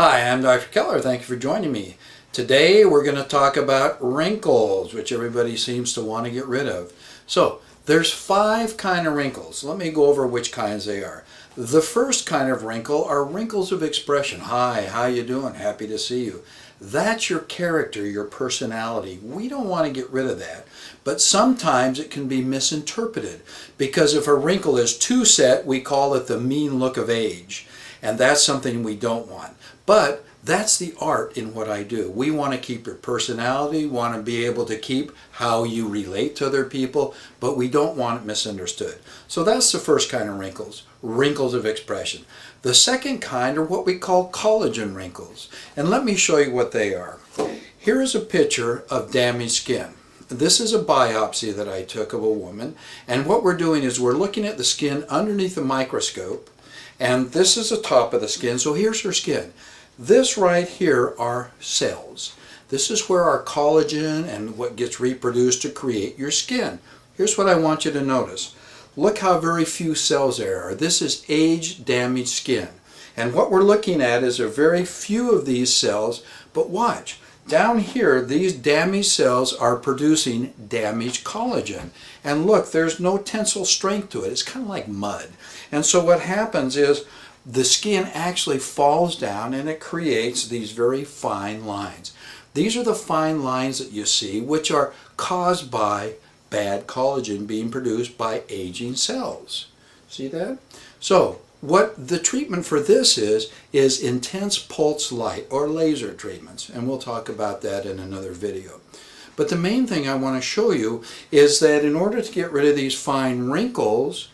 Hi, I'm Dr. Keller. Thank you for joining me. Today we're going to talk about wrinkles, which everybody seems to want to get rid of. So, there's 5 kind of wrinkles. Let me go over which kinds they are. The first kind of wrinkle are wrinkles of expression. Hi, how you doing? Happy to see you. That's your character, your personality. We don't want to get rid of that. But sometimes it can be misinterpreted because if a wrinkle is too set, we call it the mean look of age. And that's something we don't want. But that's the art in what I do. We want to keep your personality, want to be able to keep how you relate to other people, but we don't want it misunderstood. So that's the first kind of wrinkles, wrinkles of expression. The second kind are what we call collagen wrinkles. And let me show you what they are. Here is a picture of damaged skin. This is a biopsy that I took of a woman, and what we're doing is we're looking at the skin underneath the microscope, and this is the top of the skin. So here's her skin. This right here are cells. This is where our collagen and what gets reproduced to create your skin. Here's what I want you to notice. Look how very few cells there are. This is age-damaged skin. And what we're looking at is a very few of these cells, but watch. Down here, these damaged cells are producing damaged collagen. And look, there's no tensile strength to it. It's kind of like mud. And so what happens is the skin actually falls down and it creates these very fine lines. These are the fine lines that you see, which are caused by bad collagen being produced by aging cells. See that? So, what the treatment for this is intense pulse light or laser treatments, and we'll talk about that in another video. But the main thing I want to show you is that in order to get rid of these fine wrinkles,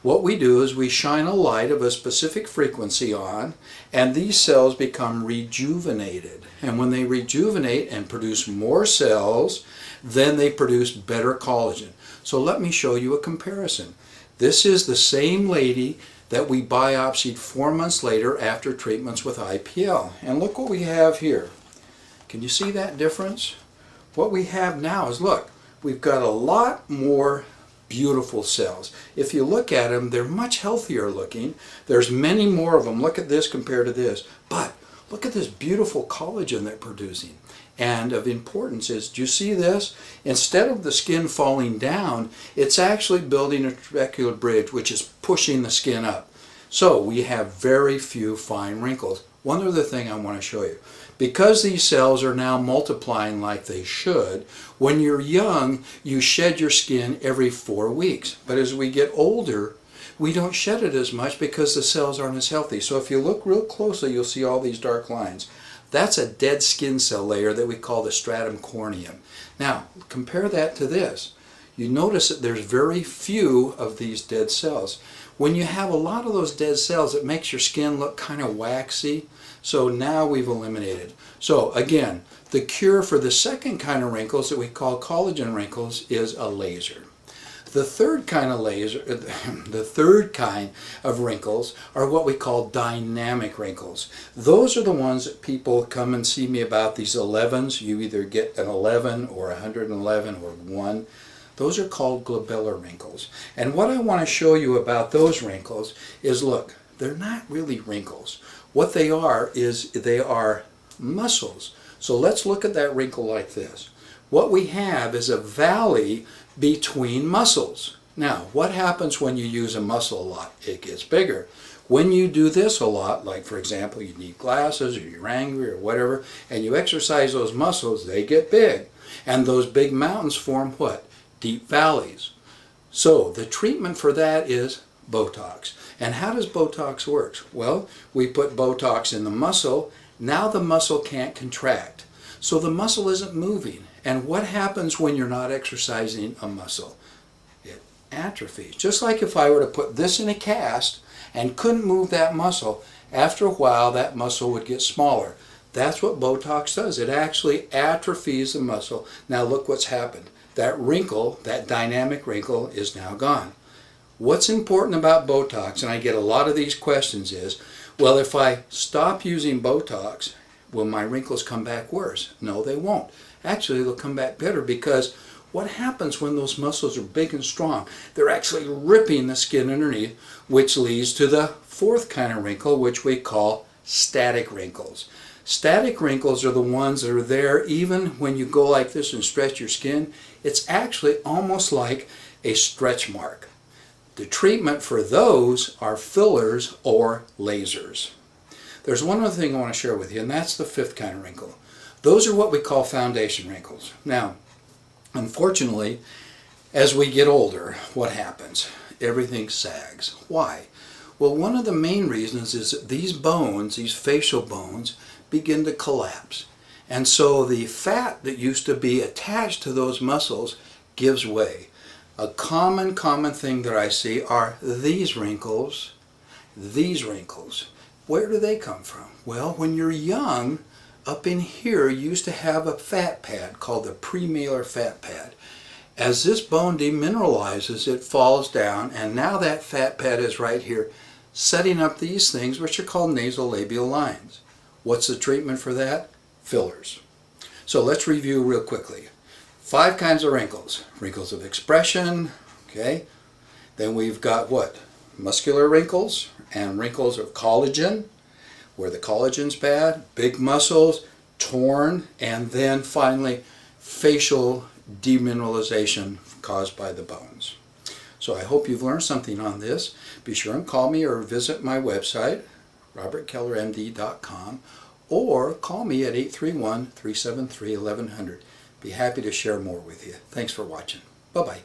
what we do is we shine a light of a specific frequency on, and these cells become rejuvenated. And when they rejuvenate and produce more cells, then they produce better collagen. So let me show you a comparison. This is the same lady that we biopsied 4 months later after treatments with IPL. And look what we have here. Can you see that difference? What we have now is, look, we've got a lot more beautiful cells. If you look at them, they're much healthier looking. There's many more of them. Look at this compared to this. But look at this beautiful collagen they're producing. And of importance is, do you see this? Instead of the skin falling down, it's actually building a trabecular bridge, which is pushing the skin up. So we have very few fine wrinkles. One other thing I want to show you. Because these cells are now multiplying like they should, when you're young, you shed your skin every 4 weeks. But as we get older, we don't shed it as much because the cells aren't as healthy. So if you look real closely, you'll see all these dark lines. That's a dead skin cell layer that we call the stratum corneum. Now, compare that to this. You notice that there's very few of these dead cells. When you have a lot of those dead cells, it makes your skin look kind of waxy. So now we've eliminated. So again, the cure for the second kind of wrinkles that we call collagen wrinkles is a laser. The third kind of wrinkles are what we call dynamic wrinkles. Those are the ones that people come and see me about, these 11s. You either get an 11 or 111 or 1. Those are called glabellar wrinkles. And what I want to show you about those wrinkles is, look, they're not really wrinkles. What they are is they are muscles. So let's look at that wrinkle like this. What we have is a valley between muscles. Now, what happens when you use a muscle a lot? It gets bigger. When you do this a lot, like for example, you need glasses or you're angry or whatever, and you exercise those muscles, they get big. And those big mountains form what? Deep valleys. So the treatment for that is Botox. And how does Botox work? Well, we put Botox in the muscle. Now the muscle can't contract. So the muscle isn't moving. And what happens when you're not exercising a muscle? It atrophies. Just like if I were to put this in a cast and couldn't move that muscle, after a while that muscle would get smaller. That's what Botox does. It actually atrophies the muscle. Now look what's happened. That wrinkle, that dynamic wrinkle, is now gone. What's important about Botox, and I get a lot of these questions, is, well, if I stop using Botox, will my wrinkles come back worse? No, they won't. Actually, they'll come back better because what happens when those muscles are big and strong? They're actually ripping the skin underneath, which leads to the fourth kind of wrinkle, which we call static wrinkles. Static wrinkles are the ones that are there even when you go like this and stretch your skin. It's actually almost like a stretch mark. The treatment for those are fillers or lasers. There's one other thing I want to share with you, and that's the fifth kind of wrinkle. Those are what we call foundation wrinkles. Now, unfortunately, as we get older, what happens? Everything sags. Why? Well, one of the main reasons is that these bones, these facial bones, begin to collapse. And so the fat that used to be attached to those muscles gives way. A common thing that I see are these wrinkles. These wrinkles. Where do they come from? Well, when you're young, up in here, you used to have a fat pad called the premalar fat pad. As this bone demineralizes, it falls down, and now that fat pad is right here, setting up these things, which are called nasolabial lines. What's the treatment for that? Fillers. So let's review real quickly. 5 kinds of wrinkles. Wrinkles of expression, okay? Then we've got what? Muscular wrinkles and wrinkles of collagen, where the collagen's bad, big muscles, torn, and then finally facial demineralization caused by the bones. So I hope you've learned something on this. Be sure and call me or visit my website, robertkellermd.com, or call me at 831-373-1100. Be happy to share more with you. Thanks for watching. Bye-bye.